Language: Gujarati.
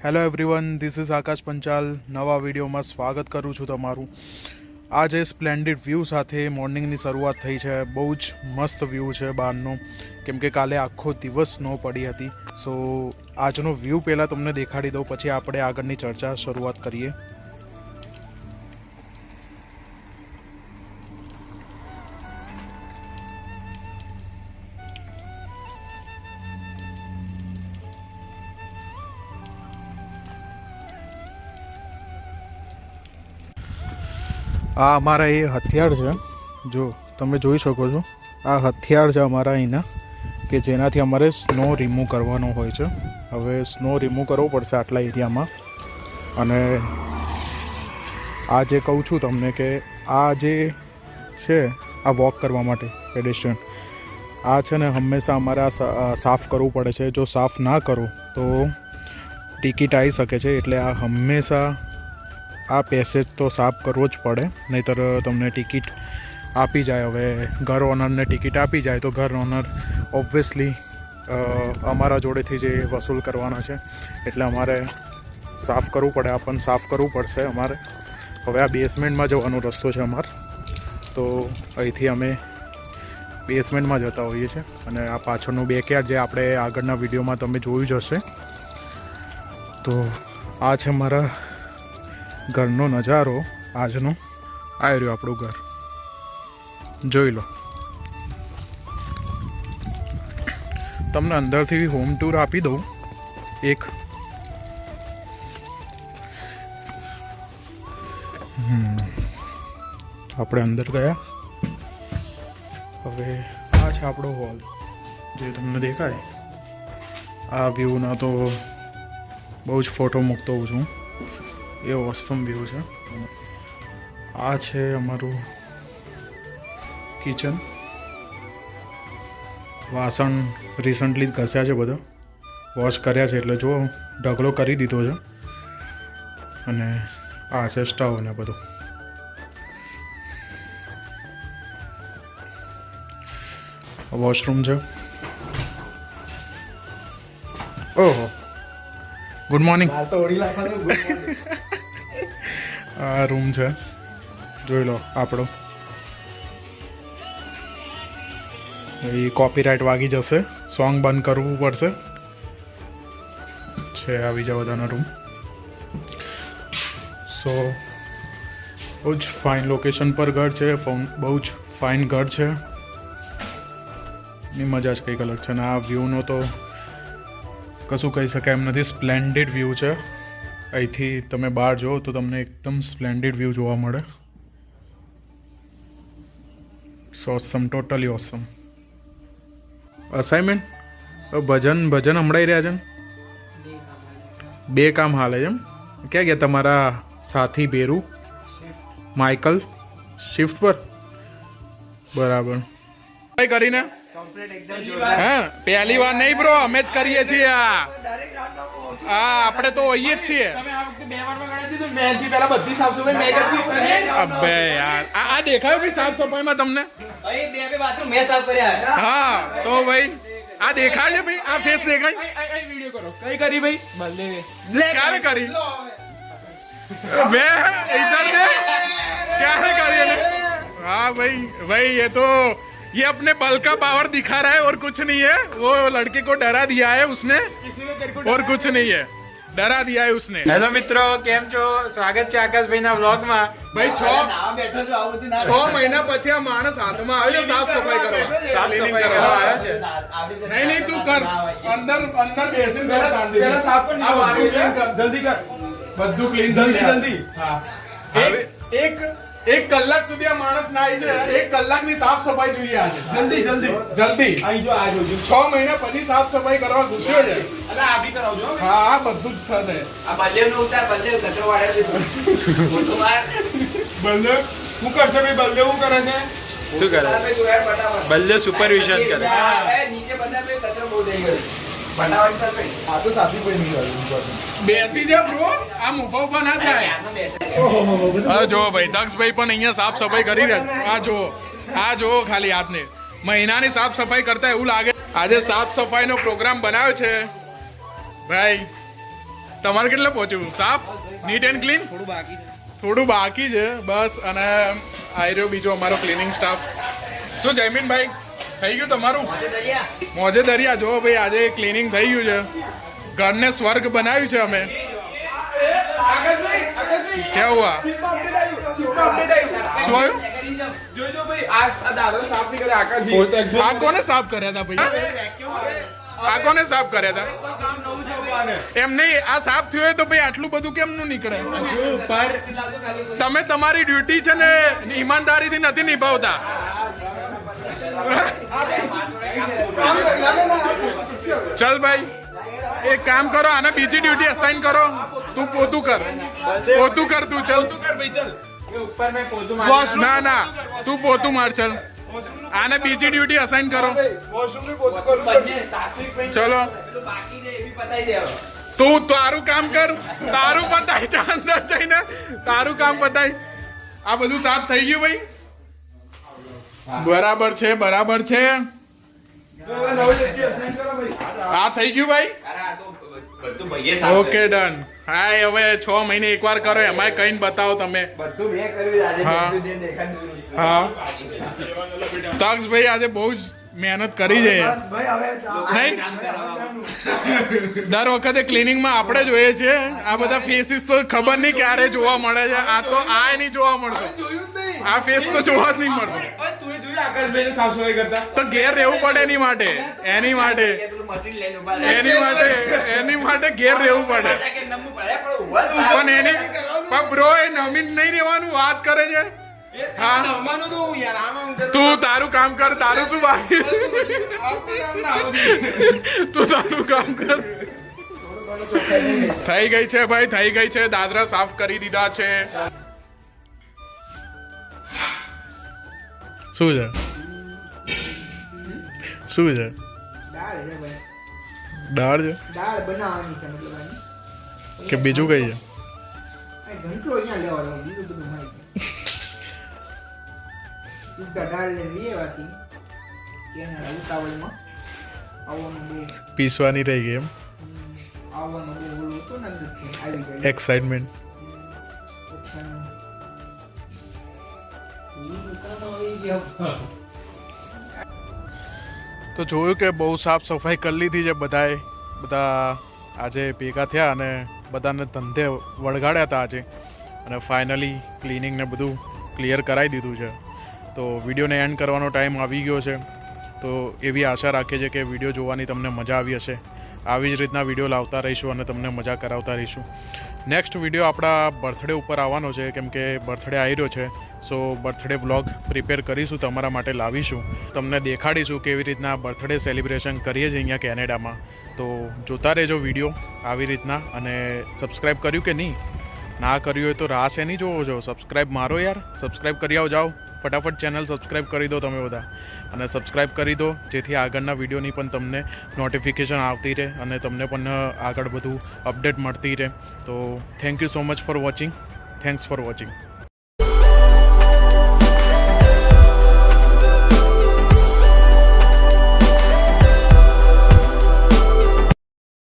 હેલો એવરીવન, ધીસ ઇઝ આકાશ પંચાલ. નવા વિડીયોમાં સ્વાગત કરું છું તમારું. આજે સ્પ્લેન્ડિડ વ્યૂ સાથે મોર્નિંગની શરૂઆત થઈ છે. બહુ જ મસ્ત વ્યૂ છે બહારનો, કેમ કે કાલે આખો દિવસ સ્નો પડી હતી. સો આજનો વ્યૂ પહેલાં તમને દેખાડી દઉં, પછી આપણે આગળની ચર્ચા શરૂઆત કરીએ. આ અમારા એ હથિયાર છે, જો તમે જોઈ શકો છો. આ હથિયાર છે અમારા અહીંના, કે જેનાથી અમારે સ્નો રિમૂવ કરવાનો હોય છે. હવે સ્નો રિમૂવ કરવો પડશે આટલા એરિયામાં. અને આ જે કહું છું તમને કે આ જે છે આ વોક કરવા માટે પેડેસ્ટ્રિયન, આ છે ને હંમેશા અમારે સાફ કરવું પડે છે. જો સાફ ના કરો તો ટિકિટ આવી શકે છે. એટલે આ હંમેશા આ પેસેજ તો સાફ કરવો જ પડે, નહીંતર તમને ટિકિટ આપી જાય. હવે ઘર ઓનરને ટિકિટ આપી જાય તો ઘર ઓનર ઓબ્વિયસલી અમારા જોડેથી જે વસૂલ કરવાના છે, એટલે અમારે સાફ કરવું પડે. આપણને સાફ કરવું પડશે અમારે. હવે આ બેસમેન્ટમાં જવાનો રસ્તો છે અમારે, તો અહીંથી અમે બેસમેન્ટમાં જતા હોઈએ છીએ. અને આ પાછળનું બેકયાર્ડ જે આપણે આગળના વિડીયોમાં તમે જોયું જ હશે. તો આ છે મારા ઘરનો નજારો આજનો. આવી રહ્યું આપણું ઘર, જોઈ લો. તમને અંદરથી હોમ ટૂર આપી દઉં એક. આપણે અંદર ગયા. હવે આ છે આપણો હોલ, જે તમને દેખાય. આ વ્યૂના તો બહુ જ ફોટો મૂકતો હોઉં છું, એ ઓસમ વ્યૂ છે. આ છે અમારું કિચન. વાસણ રિસન્ટલી જ ઘસ્યા છે, બધા વોશ કર્યા છે, એટલે જો ઢગલો કરી દીધો છે. અને આ છે સ્ટવ ને બધું. વોશરૂમ છે. ઓહો, ગુડ મોર્નિંગ. આ રૂમ છે, જોઈ લો આપણો. એ કોપીરાઇટ વાગી જશે, સોંગ બંધ કરવું પડશે. છે આ બીજા બધાના રૂમ. સો બહુ જ ફાઇન લોકેશન પર ઘર છે. બહુ જ ફાઇન ઘર છે. ની મજા જ કંઈક અલગ છે. અને આ વ્યૂનો તો કશું કહી શકાય એમ નથી. સ્પ્લેન્ડિડ વ્યૂ છે. અહીંથી તમે બહાર જુઓ તો તમને એકદમ સ્પ્લેન્ડિડ વ્યૂ જોવા મળે. ઓસમ, ટોટલી ઓસમ. અસાઇનમેન્ટ ભજન હમણાં રહ્યા છે ને? 2 કામ હાલે છે એમ. ક્યાં ગયા તમારા સાથી બેરુ માઇકલ? શિફ્ટ પર, બરાબર. કઈ કરીને હા, પહેલી વાર નહીં બ્રો, અમે જ કરીએ છીએ. હા, આપણે તો હોઈએ જ છીએ. અબે યાર, આ દેખાયું ભાઈ સાફ સફાઈમાં તમને? હા, તો ભાઈ આ દેખાય છે ભાઈ, આ ફેસ દેખાય. કઈ કરી ભાઈ? ક્યારે કરી? इधर दे, क्या है कार्य ने? हाँ भाई ये तो ये अपने बल का पावर दिखा रहा है और कुछ नहीं है. वो लड़के को डरा दिया है उसने, और कुछ नहीं है. डरा दिया है उसने. હેલો મિત્રો, કેમ છો? સ્વાગત છે આકાશભાઈ ના વ્લોગ માં. ભાઈ 6 મહિના પછી આ માણસ હાથમાં આવ્યો છે સાફ સફાઈ કરવા. સાફ સફાઈ કરવા આવ્યો છે. નહીં તું કર, અંદર બેસીને કર. શાંતિથી સાફ કર. જલ્દી કર, બધું ક્લીન જલ્દી. હા, એક કલાક સુધી આ માણસ નાય છે. 1 કલાકની સાફ સફાઈ જોઈએ આજે. જલ્દી અહીં જો આ જો 6 મહિના પછી સાફ સફાઈ કરવા ઘૂસ્યો છે. એટલે આ બી કરાવજો. હા, આ બધું જ થશે. આ બલ્લેવનો ઉતાર, બલ્લેવ કચરો વાળે છે. બલ્લેવ શું કરશે ભાઈ? બલ્લેવ શું કરે છે? શું કરે? બલ્લે સુપરવિઝન કરે. નીચે બધા કચરો બહુ થઈ ગયો. બેસી જા બ્રો, આમ ઉભા ના થાય. હા જો ભાઈ, દક્ષભાઈ પણ અહીંયા સાફ સફાઈ કરી રહ્યા. આ જો ખાલી હાથને મહિનાની સાફ સફાઈ કરતા એવું લાગે. આજે સાફ સફાઈનો પ્રોગ્રામ બનાવ્યો છે ભાઈ. તમારે કેટલે પહોંચ્યું? સાફ, નીટ એન્ડ ક્લીન? થોડું બાકી છે બસ. અને આવી રહ્યો બીજો અમારો ક્લિનિંગ સ્ટાફ. શું જયમીનભાઈ, થઈ ગયું તમારું? મોજે દરિયા. જો ભાઈ આજે ક્લિનિંગ થઈ ગયું છે. ઘરને સ્વર્ગ બનાવ્યું છે અમે. क्या हुआ? શું આવ્યું? આ કોને સાફ કર્યા હતા ભાઈ? આ કોને સાફ કર્યા હતા? એમ નહીં, આ સાફ થયું હોય તો ભાઈ આટલું બધું કેમનું નીકળે? તમે તમારી ડ્યુટી છે ને ઈમાનદારીથી નથી નિભાવતા. ચલ ભાઈ, એક કામ કરો, આને બીજી ડ્યુટી અસાઇન કરો. તું પોતું કર, પોતું કર તું. ચલ ના ના, તું પોતું માર. ચલ, આને બીજી ડ્યુટી અસાઇન કરો. ચલો, તું તારું કામ કર. તારું પતાય છે અંદર જઈને, તારું કામ પતાય. આ બધું સાફ થઈ ગયું ભાઈ? બરાબર છે, બરાબર છે. આ થઈ ગયું ભાઈ? Okay done. હા, હવે 6 મહિને એકવાર કરો, એમાં કઈ બતાવો તમે. હા, તક્ષભાઈ આજે બહુ જ મહેનત કરી છે. નહીં, દર વખતે ક્લિનિંગમાં આપણે જોઈએ છીએ આ બધા ફેસીસ, તો ખબર નહીં ક્યારે જોવા મળે છે. આ તો આ નહીં જોવા મળતો, આ ફેસ તો જોવા જ નહીં મળતો. તો ઘેર રહેવું પડે એની માટે, એની માટે ઘેર રહેવું પડે. પણ એની બ્રો, એ નમીન નહીં રહેવાનું વાત કરે છે. હા, તું તારું કામ કર. તારું શું બાકી? તું તારું કામ કર. થઈ ગઈ છે ભાઈ, થઈ ગઈ છે. દાદરા સાફ કરી દીધા છે. શું છે? શું છે? દાળ છે કે બીજું કઈ છે? પીસવાની રહી ગઈ એમ? એક્સાઇટમેન્ટ. તો જોયું કે બહુ સાફ સફાઈ કરી લીધી છે બધાએ. બધા આજે ભેગા થયા અને બધાને ધંધે વળગાડ્યા હતા આજે. અને ફાઇનલી ક્લિનિંગ ને બધું ક્લિયર કરાવી દીધું છે. તો વિડીયોને એન્ડ કરવાનો ટાઈમ આવી ગયો છે. તો એવી આશા રાખીએ છીએ કે વિડીયો જોવાની તમને મજા આવી હશે. આવી જ રીતના વિડીયો લાવતા રહીશું અને તમને મજા કરાવતા રહીશું. નેક્સ્ટ વિડીયો આપણા બર્થડે ઉપર આવવાનો છે, કેમ કે બર્થડે આવી રહ્યો છે. સો બર્થડે વ્લોગ પ્રિપેર કરીશું, તમારા માટે લાવીશું. તમને દેખાડીશું કેવી રીતના બર્થડે સેલિબ્રેશન કરીએ છીએ અહીંયા કેનેડામાં. તો જોતા રહેજો વિડીયો આવી રીતના. અને સબસ્ક્રાઈબ કર્યું કે નહીં? ના કર્યું હોય તો રાહ છે નહીં જોવો છો. સબસ્ક્રાઈબ મારો યાર, સબસ્ક્રાઈબ કરી આવો. જાઓ ફટાફટ ચેનલ સબસ્ક્રાઈબ કરી દો તમે બધા. અને સબસ્ક્રાઈબ કરી દો જેથી આગળના વિડીયોની પણ તમને નોટિફિકેશન આવતી રહે અને તમને પણ આગળ બધું અપડેટ મળતી રહે. તો thank you so much for watching. Thanks for watching.